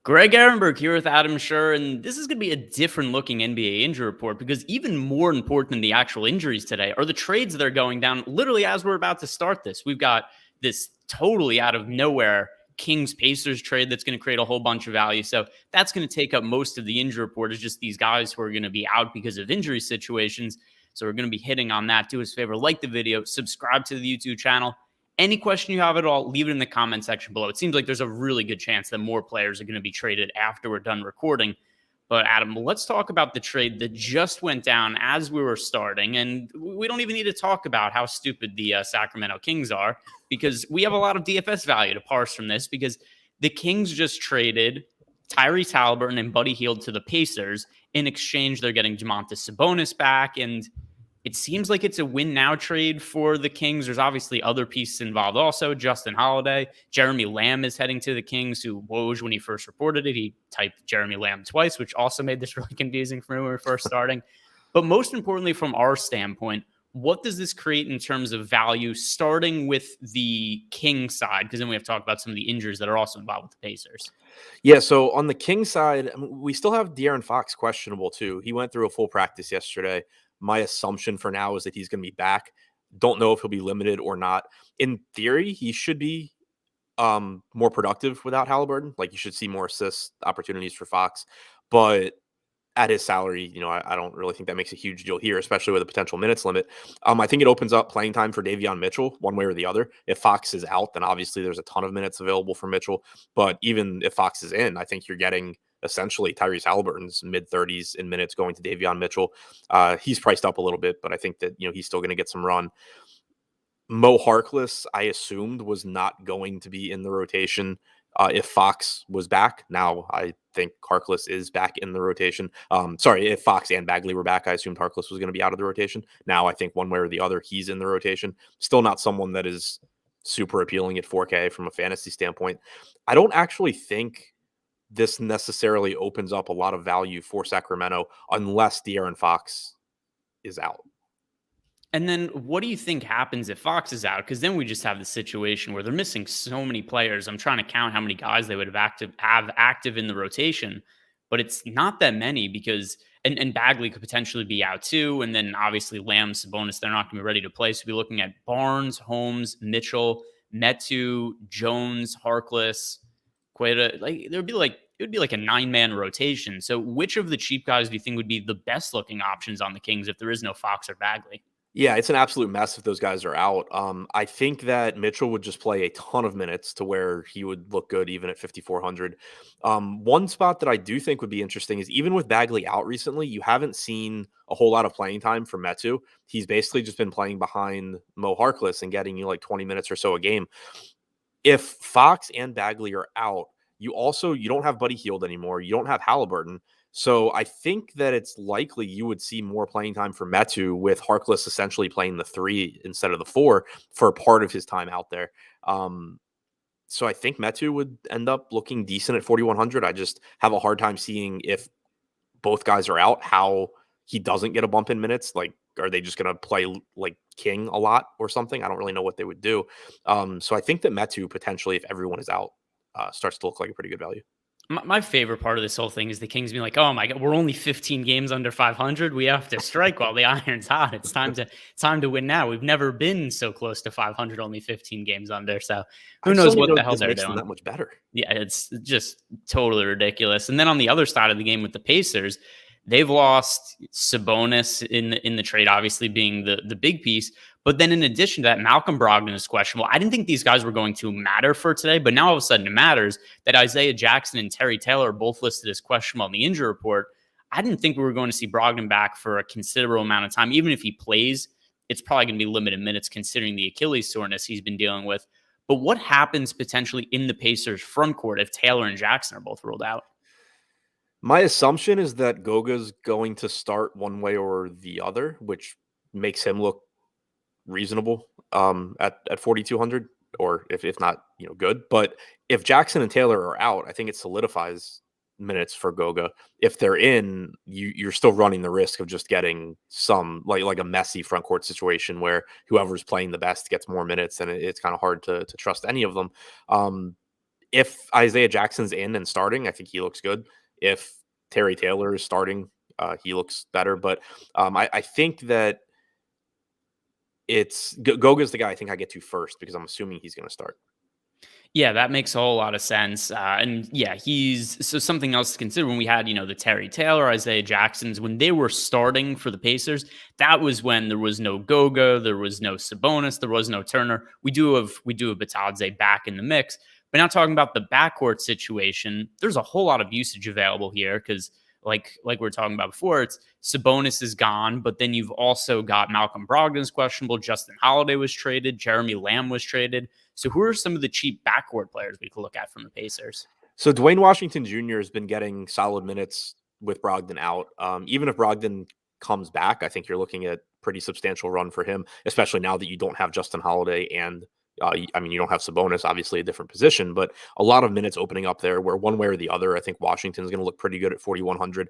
Greg Ehrenberg here with Adam Scherer, and this is going to be a different looking NBA injury report because even more important than the actual injuries today are the trades that are going down literally as we're about to start this. We've got this totally out of nowhere Kings Pacers trade that's going to create a whole bunch of value. So that's going to take up most of the injury report, is just these guys who are going to be out because of injury situations. So we're going to be hitting on that. Do us a favor, like the video, subscribe to the YouTube channel. Any question you have at all, leave it in the comment section below. It seems like there's a really good chance that more players are going to be traded after we're done recording. But Adam, let's talk about the trade that just went down as we were starting. And we don't even need to talk about how stupid the Sacramento Kings are, because we have a lot of DFS value to parse from this, because the Kings just traded Tyrese Haliburton and Buddy Hield to the Pacers. In exchange, they're getting Domantas Sabonis back, and it seems like it's a win now trade for the Kings. There's obviously other pieces involved also. Justin Holiday, Jeremy Lamb is heading to the Kings, who Woj, when he first reported it, he typed Jeremy Lamb twice, which also made this really confusing for me when we were first starting. But most importantly, from our standpoint, what does this create in terms of value, starting with the King side? Because then we have to talk about some of the injuries that are also involved with the Pacers. Yeah, so on the King side, we still have De'Aaron Fox questionable too. He went through a full practice yesterday. My assumption for now is that he's going to be back. Don't know if he'll be limited or not. In theory, he should be more productive without Haliburton. Like, you should see more assist opportunities for Fox. But at his salary, I don't really think that makes a huge deal here, especially with a potential minutes limit. I think it opens up playing time for Davion Mitchell one way or the other. If Fox is out, then obviously there's a ton of minutes available for Mitchell. But even if Fox is in, I think you're getting essentially Tyrese Haliburton's mid-30s in minutes going to Davion Mitchell. He's priced up a little bit, but I think that he's still going to get some run. Mo Harkless, I assumed, was not going to be in the rotation if Fox was back. Now I think Harkless is back in the rotation. If Fox and Bagley were back, I assumed Harkless was going to be out of the rotation. Now I think one way or the other, he's in the rotation. Still not someone that is super appealing at 4K from a fantasy standpoint. I don't actually think this necessarily opens up a lot of value for Sacramento unless De'Aaron Fox is out. And then what do you think happens if Fox is out? Because then we just have the situation where they're missing so many players. I'm trying to count how many guys they would have active in the rotation, but it's not that many, because and Bagley could potentially be out too. And then obviously Lamb, Sabonis, they're not going to be ready to play. So we'll be looking at Barnes, Holmes, Mitchell, Metu, Jones, Harkless, Queta. It would be like a 9-man rotation. So which of the cheap guys do you think would be the best looking options on the Kings if there is no Fox or Bagley? Yeah, it's an absolute mess if those guys are out. I think that Mitchell would just play a ton of minutes to where he would look good even at 5,400. One spot that I do think would be interesting is, even with Bagley out recently, you haven't seen a whole lot of playing time from Metu. He's basically just been playing behind Mo Harkless and getting you like 20 minutes or so a game. If Fox and Bagley are out, you don't have Buddy Hield anymore. You don't have Haliburton. So I think that it's likely you would see more playing time for Metu, with Harkless essentially playing the 3 instead of the 4 for part of his time out there. So I think Metu would end up looking decent at 4,100. I just have a hard time seeing, if both guys are out, how he doesn't get a bump in minutes. Like, are they just going to play like King a lot or something? I don't really know what they would do. So I think that Metu potentially, if everyone is out, starts to look like a pretty good value. My favorite part of this whole thing is the Kings being like, "Oh my God, we're only 15 games under 500. We have to strike while the iron's hot. It's time to win now. We've never been so close to 500. Only 15 games under. So who knows what the hell they're doing? That much better. Yeah, it's just totally ridiculous. And then on the other side of the game with the Pacers, they've lost Sabonis in the trade, obviously being the big piece. But then in addition to that, Malcolm Brogdon is questionable. I didn't think these guys were going to matter for today, but now all of a sudden it matters that Isaiah Jackson and Terry Taylor are both listed as questionable on the injury report. I didn't think we were going to see Brogdon back for a considerable amount of time. Even if he plays, it's probably going to be limited minutes considering the Achilles soreness he's been dealing with. But what happens potentially in the Pacers front court if Taylor and Jackson are both ruled out? My assumption is that Goga's going to start one way or the other, which makes him look reasonable at 4,200, or if not, good. But if Jackson and Taylor are out, I think it solidifies minutes for Goga. If they're in, you're still running the risk of just getting some like a messy front court situation where whoever's playing the best gets more minutes, and it's kind of hard to trust any of them. If Isaiah Jackson's in and starting, I think he looks good. If Terry Taylor is starting, he looks better. But I think that it's Goga's the guy I think I get to first because I'm assuming he's going to start. Yeah, that makes a whole lot of sense. And yeah, he's so something else to consider when we had, the Terry Taylor, Isaiah Jacksons, when they were starting for the Pacers, that was when there was no Goga, there was no Sabonis, there was no Turner. We do have Batadze back in the mix. But now talking about the backcourt situation, there's a whole lot of usage available here because like we were talking about before, it's Sabonis is gone, but then you've also got Malcolm Brogdon's questionable, Justin Holiday was traded, Jeremy Lamb was traded. So who are some of the cheap backcourt players we could look at from the Pacers? So Dwayne Washington Jr. has been getting solid minutes with Brogdon out. Even if Brogdon comes back, I think you're looking at pretty substantial run for him, especially now that you don't have Justin Holiday and you don't have Sabonis, obviously a different position, but a lot of minutes opening up there where one way or the other, I think Washington's going to look pretty good at 4,100.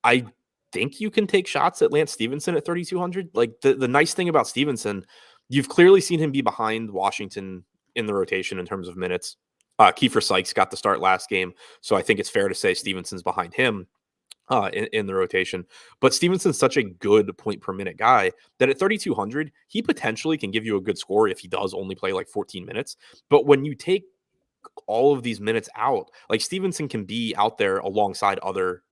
I think you can take shots at Lance Stevenson at 3,200. Like the nice thing about Stevenson, you've clearly seen him be behind Washington in the rotation in terms of minutes. Kiefer Sykes got the start last game, so I think it's fair to say Stevenson's behind him in the rotation. But Stevenson's such a good point per minute guy that at 3,200, he potentially can give you a good score if he does only play like 14 minutes. But when you take all of these minutes out, like Stevenson can be out there alongside other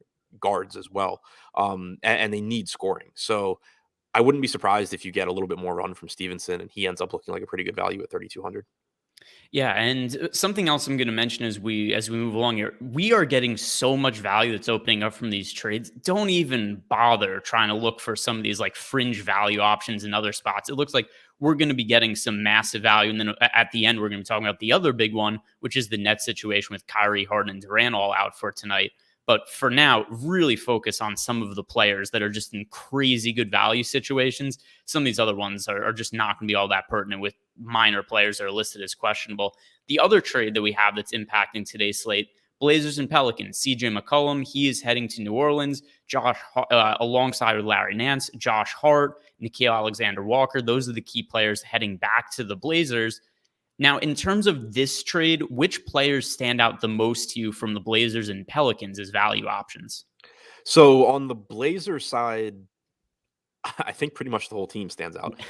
guards as well. And they need scoring. So I wouldn't be surprised if you get a little bit more run from Stevenson and he ends up looking like a pretty good value at 3,200. Yeah, and something else I'm going to mention as we move along here, we are getting so much value that's opening up from these trades. Don't even bother trying to look for some of these like fringe value options in other spots. It looks like we're going to be getting some massive value, and then at the end we're going to be talking about the other big one, which is the net situation with Kyrie, Harden, and Durant all out for tonight. But for now, really focus on some of the players that are just in crazy good value situations. Some of these other ones are just not going to be all that pertinent with minor players that are listed as questionable. The other trade that we have that's impacting today's slate, Blazers and Pelicans. CJ McCollum, he is heading to New Orleans. Alongside with Larry Nance, Josh Hart, Nickeil Alexander-Walker. Those are the key players heading back to the Blazers. Now, in terms of this trade, which players stand out the most to you from the Blazers and Pelicans as value options? So on the Blazers side, I think pretty much the whole team stands out.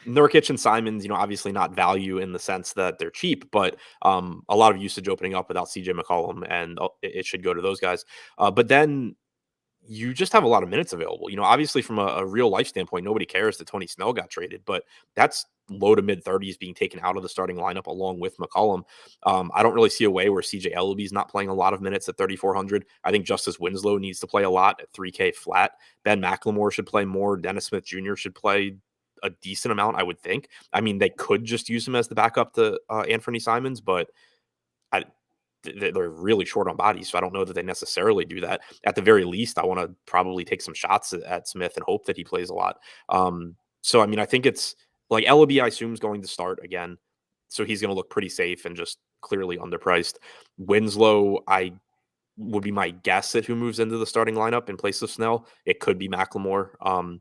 Nurkic and Simons, obviously not value in the sense that they're cheap, but a lot of usage opening up without CJ McCollum, and it should go to those guys. But then you just have a lot of minutes available. Obviously from a real life standpoint, nobody cares that Tony Snell got traded, but that's low to mid 30s being taken out of the starting lineup along with McCollum. I don't really see a way where CJ Ellaby is not playing a lot of minutes at 3,400. I think Justice Winslow needs to play a lot at 3K flat. Ben McLemore should play more. Dennis Smith Jr. should play a decent amount, I would think. I mean, they could just use him as the backup to Anthony Simons, but I, they're really short on bodies, so I don't know that they necessarily do that. At the very least, I want to probably take some shots at Smith and hope that he plays a lot. So I mean, I think it's like Ellaby, I assume, is going to start again, so he's going to look pretty safe and just clearly underpriced. Winslow, I would be my guess at who moves into the starting lineup in place of Snell. It could be McLemore.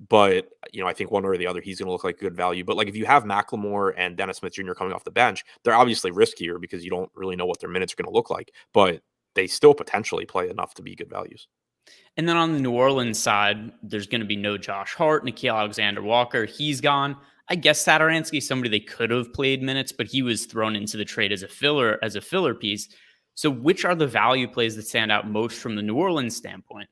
But I think one or the other, he's going to look like good value. But like if you have McLemore and Dennis Smith Jr. coming off the bench, they're obviously riskier because you don't really know what their minutes are going to look like. But they still potentially play enough to be good values. And then on the New Orleans side, there's going to be no Josh Hart, Nickeil Alexander-Walker. He's gone. I guess Satoransky, somebody they could have played minutes, but he was thrown into the trade as a filler piece. So which are the value plays that stand out most from the New Orleans standpoint?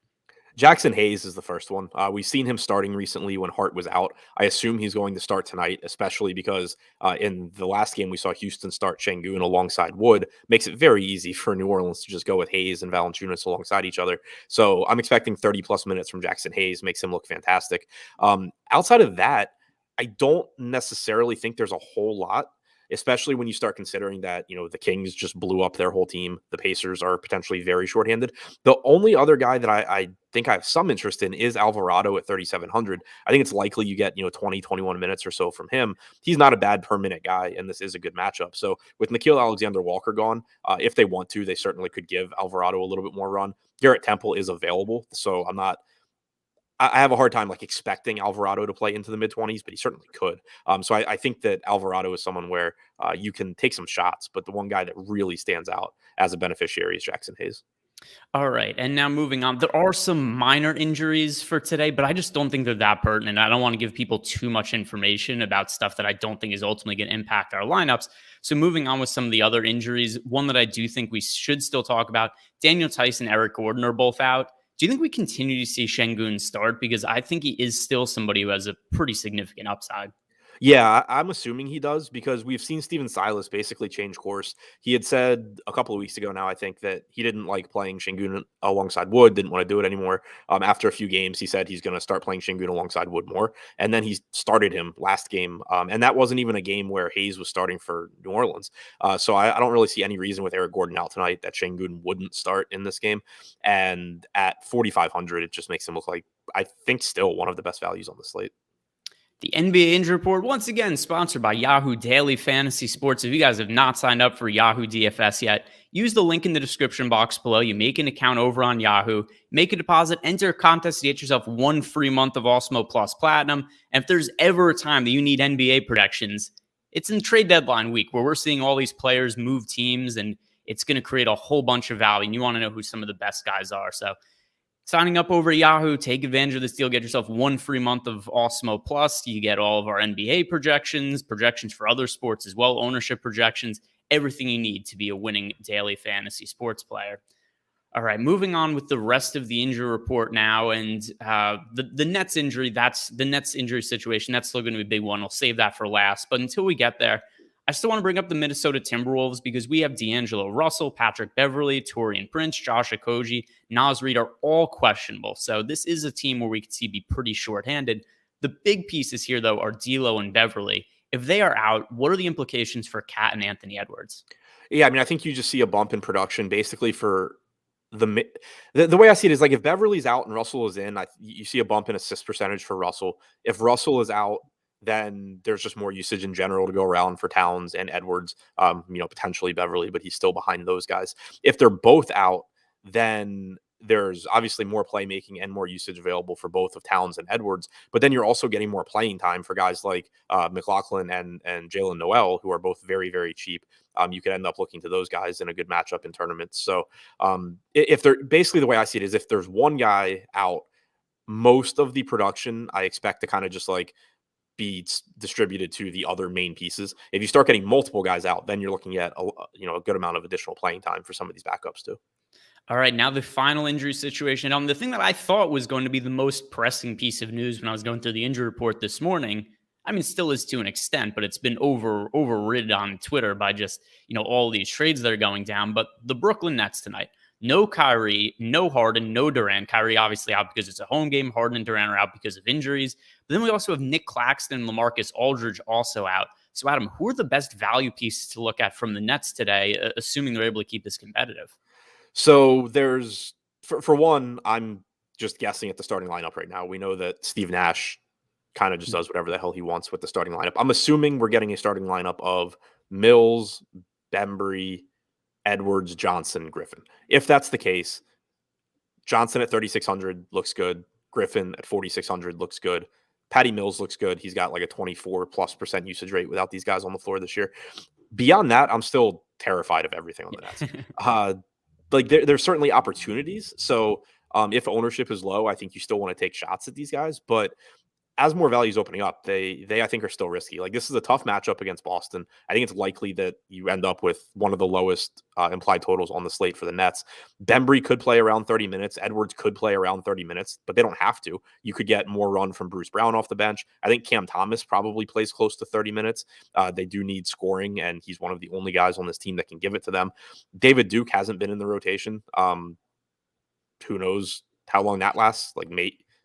Jackson Hayes is the first one. We've seen him starting recently when Hart was out. I assume he's going to start tonight, especially because in the last game we saw Houston start Şengün alongside Wood. Makes it very easy for New Orleans to just go with Hayes and Valanciunas alongside each other. So I'm expecting 30-plus minutes from Jackson Hayes. Makes him look fantastic. Outside of that, I don't necessarily think there's a whole lot, especially when you start considering that, the Kings just blew up their whole team. The Pacers are potentially very shorthanded. The only other guy that I think I have some interest in is Alvarado at 3,700. I think it's likely you get, 20, 21 minutes or so from him. He's not a bad per minute guy, and this is a good matchup. So with Nickeil Alexander-Walker gone, if they want to, they certainly could give Alvarado a little bit more run. Garrett Temple is available, so I'm not I have a hard time like expecting Alvarado to play into the mid-20s, but he certainly could. So I think that Alvarado is someone where you can take some shots, but the one guy that really stands out as a beneficiary is Jackson Hayes. All right. And now moving on, there are some minor injuries for today, but I just don't think they're that pertinent. I don't want to give people too much information about stuff that I don't think is ultimately going to impact our lineups. So moving on with some of the other injuries, one that I do think we should still talk about, Daniel Tice and Eric Gordon are both out. Do you think we continue to see Şengün start? Because I think he is still somebody who has a pretty significant upside. Yeah, I'm assuming he does because we've seen Steven Silas basically change course. He had said a couple of weeks ago now, I think, that he didn't like playing Şengün alongside Wood, didn't want to do it anymore. After a few games, he said he's going to start playing Şengün alongside Wood more. And then he started him last game. And that wasn't even a game where Hayes was starting for New Orleans. So I don't really see any reason with Eric Gordon out tonight that Şengün wouldn't start in this game. And at 4,500, it just makes him look like, I think, still one of the best values on the slate. The NBA Injury Report, once again, sponsored by Yahoo Daily Fantasy Sports. If you guys have not signed up for Yahoo DFS yet, use the link in the description box below. You make an account over on Yahoo, make a deposit, enter a contest to get yourself 1 free month of Awesemo Plus Platinum. And if there's ever a time that you need NBA predictions, it's in trade deadline week where we're seeing all these players move teams, and it's going to create a whole bunch of value. And you want to know who some of the best guys are. So signing up over at Yahoo, take advantage of this deal. Get yourself 1 free month of Awesemo Plus. You get all of our NBA projections for other sports as well, ownership projections, everything you need to be a winning daily fantasy sports player. All right, moving on with the rest of the injury report now, and the Nets injury. That's the Nets injury situation. That's still going to be a big one. I'll save that for last. But until we get there, I still want to bring up the Minnesota Timberwolves because we have D'Angelo Russell, Patrick Beverley, Taurean Prince, Josh Okogie, Naz Reid are all questionable. So this is a team where we could see be pretty shorthanded. The big pieces here, though, are D'Lo and Beverley. If they are out, what are the implications for Cat and Anthony Edwards? Yeah, I mean, I think you just see a bump in production basically for the way I see it is like if Beverly's out and Russell is in, you see a bump in assist percentage for Russell. If Russell is out, then there's just more usage in general to go around for Towns and Edwards, potentially Beverly, but he's still behind those guys. If they're both out, then there's obviously more playmaking and more usage available for both of Towns and Edwards, but then you're also getting more playing time for guys like McLaughlin and Jalen Noel, who are both very, very cheap. You could end up looking to those guys in a good matchup in tournaments. So if they're basically, the way I see it is if there's one guy out, most of the production I expect to kind of just like be distributed to the other main pieces. If you start getting multiple guys out, then you're looking at a good amount of additional playing time for some of these backups too. All right, now the final injury situation. The thing that I thought was going to be the most pressing piece of news when I was going through the injury report this morning, I mean, still is to an extent, but it's been overridden on Twitter by just, all these trades that are going down. But the Brooklyn Nets tonight, no Kyrie, no Harden, no Durant. Kyrie obviously out because it's a home game. Harden and Durant are out because of injuries. But then we also have Nick Claxton and LaMarcus Aldridge also out. So Adam, who are the best value pieces to look at from the Nets today, assuming they're able to keep this competitive? So there's, for one, I'm just guessing at the starting lineup right now. We know that Steve Nash kind of just does whatever the hell he wants with the starting lineup. I'm assuming we're getting a starting lineup of Mills, Bembry, Edwards, Johnson, Griffin. If that's the case, Johnson at 3,600 looks good. Griffin at 4,600 looks good. Patty Mills looks good. He's got like a 24+% usage rate without these guys on the floor this year. Beyond that, I'm still terrified of everything on the Nets. There's certainly opportunities. So if ownership is low, I think you still want to take shots at these guys. But as more value is opening up, they I think are still risky. Like, this is a tough matchup against Boston. I think it's likely that you end up with one of the lowest implied totals on the slate for the Nets. Bembry could play around 30 minutes. Edwards could play around 30 minutes, but they don't have to. You could get more run from Bruce Brown off the bench. I think Cam Thomas probably plays close to 30 minutes. They do need scoring, and he's one of the only guys on this team that can give it to them. David Duke hasn't been in the rotation. Who knows how long that lasts? Like,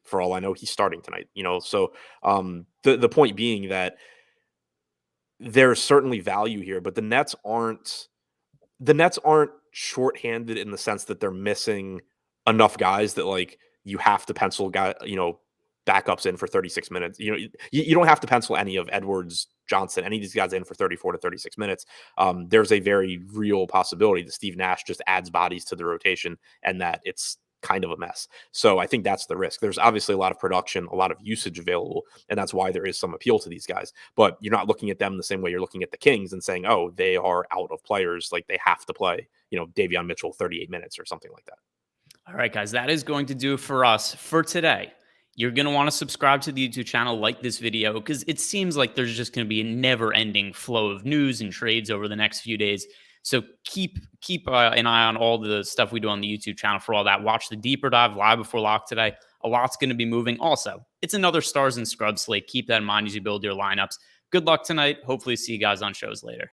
for all I know, he's starting tonight, So the point being that there's certainly value here, but the Nets aren't shorthanded in the sense that they're missing enough guys that like you have to pencil backups in for 36 minutes. You don't have to pencil any of Edwards, Johnson, any of these guys in for 34 to 36 minutes. There's a very real possibility that Steve Nash just adds bodies to the rotation and that it's kind of a mess. So I think that's the risk. There's obviously a lot of production, a lot of usage available, and that's why there is some appeal to these guys. But you're not looking at them the same way you're looking at the Kings and saying, oh, they are out of players. Like they have to play, Davion Mitchell 38 minutes or something like that. All right, guys, that is going to do it for us for today. You're going to want to subscribe to the YouTube channel, like this video, because it seems like there's just going to be a never-ending flow of news and trades over the next few days. So keep an eye on all the stuff we do on the YouTube channel for all that. Watch the deeper dive live before lock today. A lot's going to be moving. Also, it's another stars and scrubs slate. Keep that in mind as you build your lineups. Good luck tonight. Hopefully see you guys on shows later.